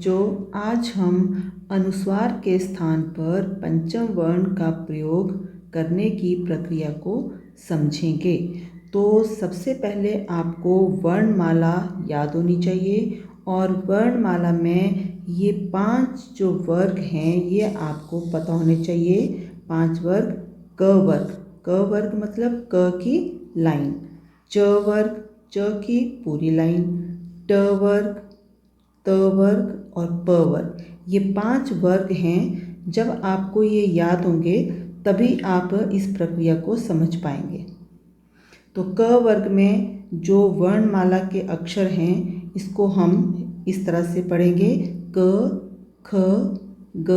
बच्चों, आज हम अनुस्वार के स्थान पर पंचम वर्ण का प्रयोग करने की प्रक्रिया को समझेंगे। तो सबसे पहले आपको वर्णमाला याद होनी चाहिए और वर्णमाला में ये 5 जो वर्ग हैं ये आपको पता होने चाहिए। 5 वर्ग। क वर्ग मतलब क की लाइन, च वर्ग च की पूरी लाइन, ट वर्ग, त वर्ग और प वर्ग, ये 5 वर्ग हैं। जब आपको ये याद होंगे तभी आप इस प्रक्रिया को समझ पाएंगे। तो क वर्ग में जो वर्णमाला के अक्षर हैं इसको हम इस तरह से पढ़ेंगे: क, ख, ग,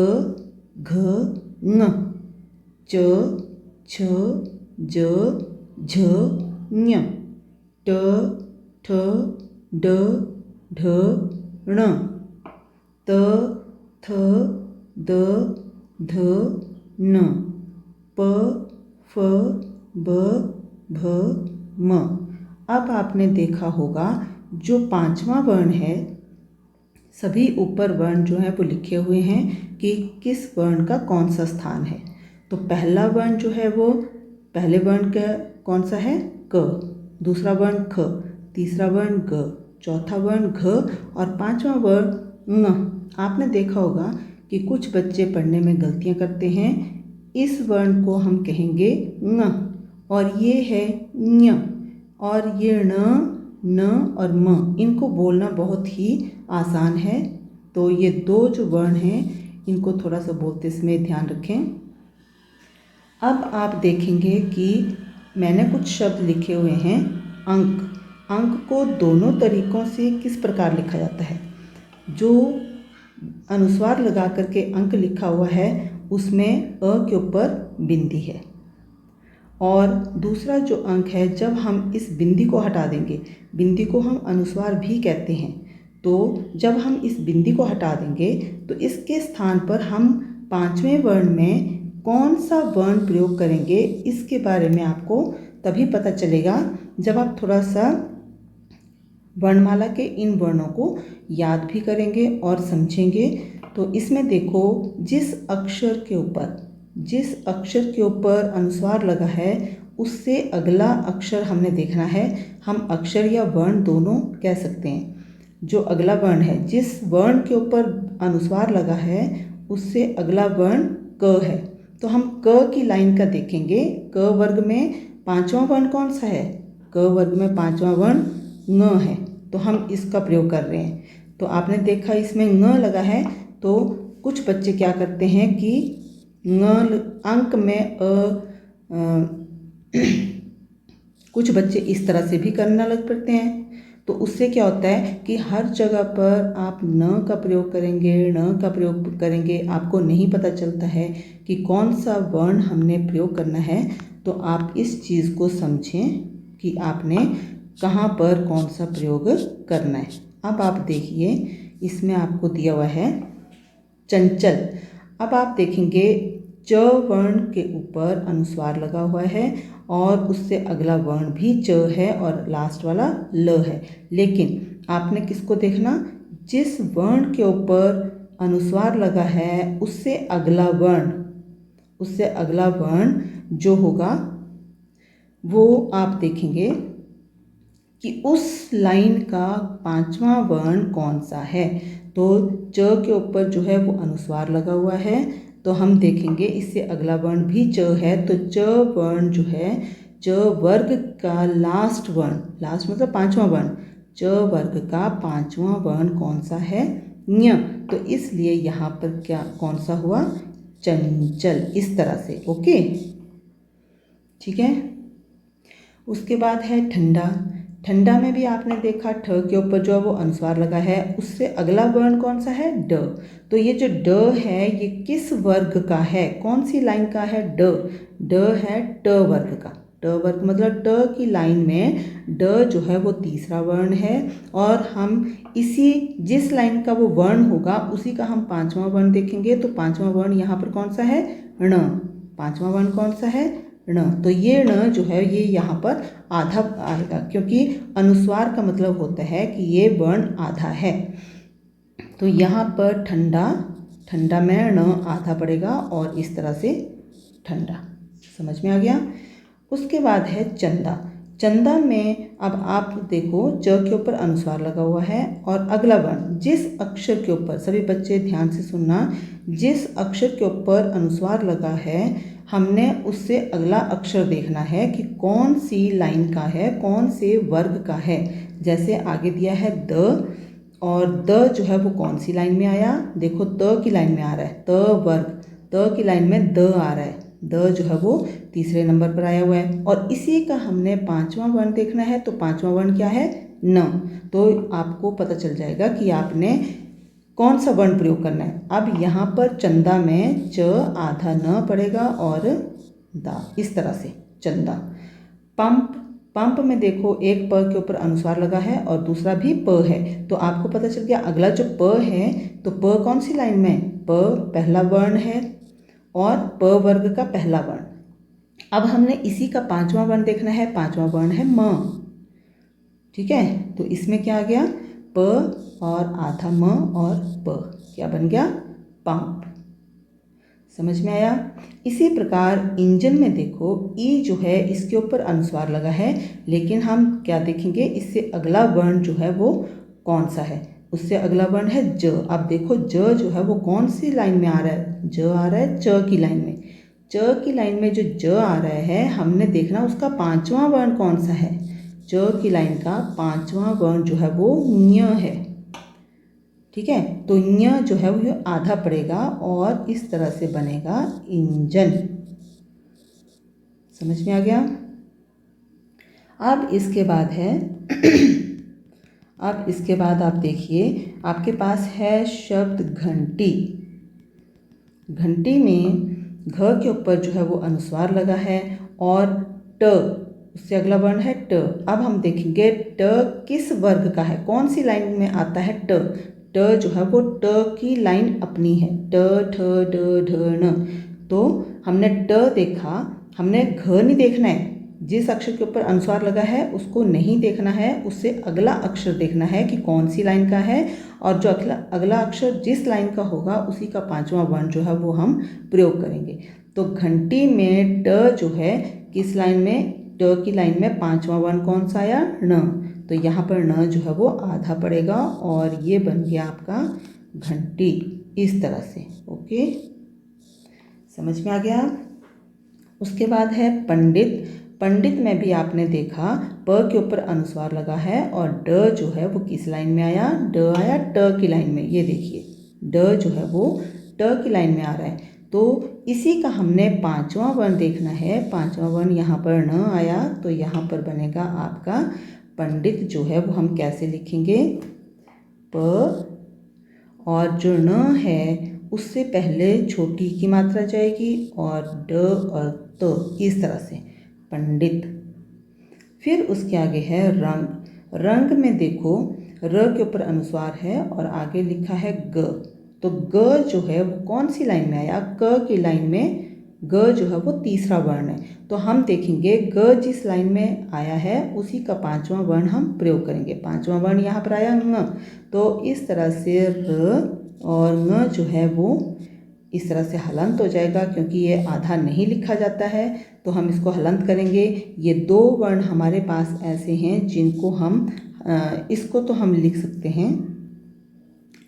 घ, ङ, च, छ, ज, झ, ञ, ट, ठ, ड, ढ, ण, त, थ, द, ध, न, प, फ, ब, भ, म। अब आपने देखा होगा जो 5वां वर्ण है, सभी ऊपर वर्ण जो है वो लिखे हुए हैं कि किस वर्ण का कौन सा स्थान है। तो पहला वर्ण जो है वो पहले वर्ण का कौन सा है? क, दूसरा वर्ण ख, तीसरा वर्ण ग, चौथा वर्ण घ और 5वां वर्ण ङ। आपने देखा होगा कि कुछ बच्चे पढ़ने में गलतियां करते हैं। इस वर्ण को हम कहेंगे ङ और ये है ञ, और ये ण, न और म, इनको बोलना बहुत ही आसान है। तो ये 2 जो वर्ण हैं इनको थोड़ा सा बोलते समय ध्यान रखें। अब आप देखेंगे कि मैंने कुछ शब्द लिखे हुए हैं। अंक, अंक को दोनों तरीकों से किस प्रकार लिखा जाता है? जो अनुस्वार लगा करके अंक लिखा हुआ है उसमें अ के ऊपर बिंदी है, और दूसरा जो अंक है जब हम इस बिंदी को हटा देंगे, बिंदी को हम अनुस्वार भी कहते हैं, तो जब हम इस बिंदी को हटा देंगे तो इसके स्थान पर हम 5वें वर्ण में कौन सा वर्ण प्रयोग करेंगे इसके बारे में आपको तभी पता चलेगा जब आप थोड़ा सा वर्णमाला के इन वर्णों को याद भी करेंगे और समझेंगे। तो इसमें देखो, जिस अक्षर के ऊपर अनुस्वार लगा है उससे अगला अक्षर हमने देखना है। हम अक्षर या वर्ण दोनों कह सकते हैं। जो अगला वर्ण है, जिस वर्ण के ऊपर अनुस्वार लगा है उससे अगला वर्ण क है, तो हम क की लाइन का देखेंगे। क वर्ग में 5वां वर्ण कौन सा है? क वर्ग में 5वां वर्ण ङ है, तो हम इसका प्रयोग कर रहे हैं। तो आपने देखा इसमें ङ लगा है, तो कुछ बच्चे क्या करते हैं कि अंक में कुछ बच्चे इस तरह से भी करना लग पड़ते हैं। तो उससे क्या होता है कि हर जगह पर आप न का प्रयोग करेंगे, ण का प्रयोग करेंगे, आपको नहीं पता चलता है कि कौन सा वर्ण हमने प्रयोग करना है। तो आप इस चीज़ को समझें कि आपने कहाँ पर कौन सा प्रयोग करना है। अब आप देखिए, इसमें आपको दिया हुआ है चंचल। अब आप देखेंगे च वर्ण के ऊपर अनुस्वार लगा हुआ है और उससे अगला वर्ण भी च है और लास्ट वाला ल है, लेकिन आपने किसको देखना? जिस वर्ण के ऊपर अनुस्वार लगा है उससे अगला वर्ण जो होगा वो आप देखेंगे कि उस लाइन का 5वां वर्ण कौन सा है। तो च के ऊपर जो है वो अनुस्वार लगा हुआ है, तो हम देखेंगे इससे अगला वर्ण भी च है। तो च वर्ण जो है, च वर्ग का लास्ट मतलब 5वां वर्ण, च वर्ग का 5वां वर्ण कौन सा है? ञ। तो इसलिए यहाँ पर क्या कौन सा हुआ? चंचल। इस तरह से, ओके, ठीक है। उसके बाद है ठंडा। ठंडा में भी आपने देखा ठ के ऊपर जो है वो अनुस्वार लगा है, उससे अगला वर्ण कौन सा है? ड। तो ये जो ड है ये किस वर्ग का है? कौन सी लाइन का है? ड है ट वर्ग का। ट वर्ग मतलब ट की लाइन में ड जो है वो तीसरा वर्ण है, और हम जिस लाइन का वो वर्ण होगा उसी का हम 5वां वर्ण देखेंगे। तो 5वां वर्ण यहाँ पर कौन सा है? ण। 5वां वर्ण कौन सा है? ण। तो ये ण जो है ये यहाँ पर आधा आएगा, क्योंकि अनुस्वार का मतलब होता है कि ये वर्ण आधा है। तो यहाँ पर ठंडा, ठंडा में ण आधा पड़ेगा और इस तरह से ठंडा। समझ में आ गया। उसके बाद है चंदा। चंदा में अब आप देखो च के ऊपर अनुस्वार लगा हुआ है और अगला वर्ण जिस अक्षर के ऊपर, सभी बच्चे ध्यान से सुनना, जिस अक्षर के ऊपर अनुस्वार लगा है हमने उससे अगला अक्षर देखना है कि कौन सी लाइन का है, कौन से वर्ग का है। जैसे आगे दिया है द, और द जो है वो कौन सी लाइन में आया, देखो त की लाइन में आ रहा है, त वर्ग, त की लाइन में द आ रहा है, द जो है वो तीसरे नंबर पर आया हुआ है। और इसी का हमने पांचवा वर्ण देखना है, तो पांचवा वर्ण क्या है, न। तो आपको पता चल जाएगा कि आपने कौन सा वर्ण प्रयोग करना है। अब यहाँ पर चंदा में च आधा न पड़ेगा और दा, इस तरह से चंदा। पंप, पंप में देखो एक प के ऊपर अनुस्वार लगा है और दूसरा भी प है, तो आपको पता चल गया अगला जो प है, तो प कौन सी लाइन में, प पहला वर्ण है और प वर्ग का पहला वर्ण। अब हमने इसी का पांचवा वर्ण देखना है, पांचवा वर्ण है म। ठीक है, तो इसमें क्या आ गया, प और आधा म और प, क्या बन गया, पंप। समझ में आया। इसी प्रकार इंजन में देखो ई जो है इसके ऊपर अनुस्वार लगा है, लेकिन हम क्या देखेंगे, इससे अगला वर्ण जो है वो कौन सा है, उससे अगला वर्ण है ज। अब देखो ज जो है वो कौन सी लाइन में आ रहा है, ज आ रहा है च की लाइन में। च की लाइन में जो ज आ रहा है हमने देखना उसका पांचवा वर्ण कौन सा है। च की लाइन का पांचवा वर्ण जो है वो ञ है। ठीक है, तो ञ जो है वो आधा पड़ेगा और इस तरह से बनेगा इंजन। समझ में आ गया। अब इसके बाद है अब इसके बाद आप देखिए आपके पास है शब्द घंटी। घंटी में घ के ऊपर जो है वो अनुस्वार लगा है और ट, उससे अगला वर्ण है ट। अब हम देखेंगे ट किस वर्ग का है, कौन सी लाइन में आता है ट। ट जो है वो ट की लाइन अपनी है, ट ठ ड ढ ण। तो हमने ट देखा, हमने घ नहीं देखना है, जिस अक्षर के ऊपर अनुस्वार लगा है उसको नहीं देखना है, उससे अगला अक्षर देखना है कि कौन सी लाइन का है, और जो अगला अक्षर जिस लाइन का होगा उसी का पांचवा वर्ण जो है वो हम प्रयोग करेंगे। तो घंटी में ट जो है किस लाइन में, ट की लाइन में पांचवा वर्ण कौन सा आया, ण। तो यहाँ पर ण जो है वो आधा पड़ेगा और ये बन गया आपका घंटी, इस तरह से। ओके, समझ में आ गया। उसके बाद है पंडित। पंडित में भी आपने देखा प के ऊपर अनुस्वार लगा है और ड जो है वो किस लाइन में आया, ड आया ट की लाइन में। ये देखिए ड जो है वो ट की लाइन में आ रहा है, तो इसी का हमने पांचवा वर्ण देखना है। पांचवा वर्ण यहाँ पर न आया, तो यहाँ पर बनेगा आपका पंडित जो है वो हम कैसे लिखेंगे, प और जो न है उससे पहले छोटी की मात्रा जाएगी और ड और त, इस तरह से पंडित। फिर उसके आगे है रंग। रंग में देखो र के ऊपर अनुस्वार है और आगे लिखा है ग, तो ग जो है वो कौन सी लाइन में आया, क की लाइन में ग जो है वो तीसरा वर्ण है। तो हम देखेंगे ग जिस लाइन में आया है उसी का पांचवा वर्ण हम प्रयोग करेंगे। पांचवा वर्ण यहाँ पर आया ङ, तो इस तरह से र और ङ जो है वो इस तरह से हलंत हो जाएगा, क्योंकि ये आधा नहीं लिखा जाता है तो हम इसको हलंत करेंगे। ये दो वर्ण हमारे पास ऐसे हैं जिनको हम इसको तो हम लिख सकते हैं,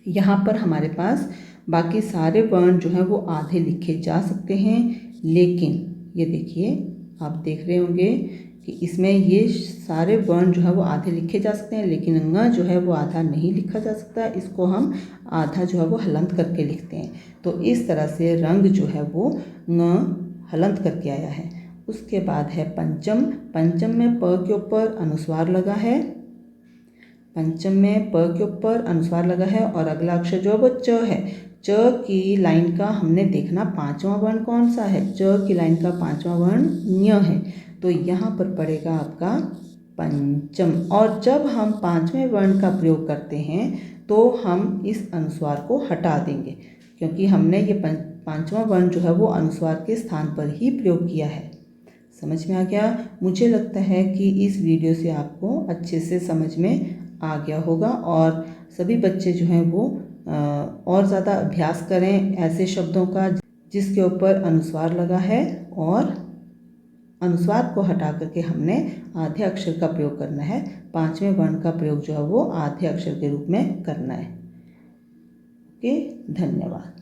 यहाँ पर हमारे पास बाकी सारे वर्ण जो हैं वो आधे लिखे जा सकते हैं, लेकिन ये देखिए आप देख रहे होंगे कि इसमें ये सारे वर्ण जो है वो आधे लिखे जा सकते हैं, लेकिन ङ जो है वो आधा नहीं लिखा जा सकता, इसको हम आधा जो है वो हलंत करके लिखते हैं। तो इस तरह से रंग जो है वो ङ हलंत करके आया है। उसके बाद है पंचम। पंचम में प के ऊपर अनुस्वार लगा है, पंचम में प के ऊपर अनुस्वार लगा है और अगला अक्षर जो है वो च है। च की लाइन का हमने देखना पांचवा वर्ण कौन सा है, च की लाइन का पांचवा वर्ण ञ है, तो यहाँ पर पड़ेगा आपका पंचम। और जब हम पांचवें वर्ण का प्रयोग करते हैं तो हम इस अनुस्वार को हटा देंगे, क्योंकि हमने ये पांचवा वर्ण जो है वो अनुस्वार के स्थान पर ही प्रयोग किया है। समझ में आ गया। मुझे लगता है कि इस वीडियो से आपको अच्छे से समझ में आ गया होगा और सभी बच्चे जो हैं वो और ज़्यादा अभ्यास करें ऐसे शब्दों का जिसके ऊपर अनुस्वार लगा है, और अनुस्वार को हटा करके हमने आधे अक्षर का प्रयोग करना है। 5वें वर्ण का प्रयोग जो है वो आधे अक्षर के रूप में करना है। ओके, धन्यवाद।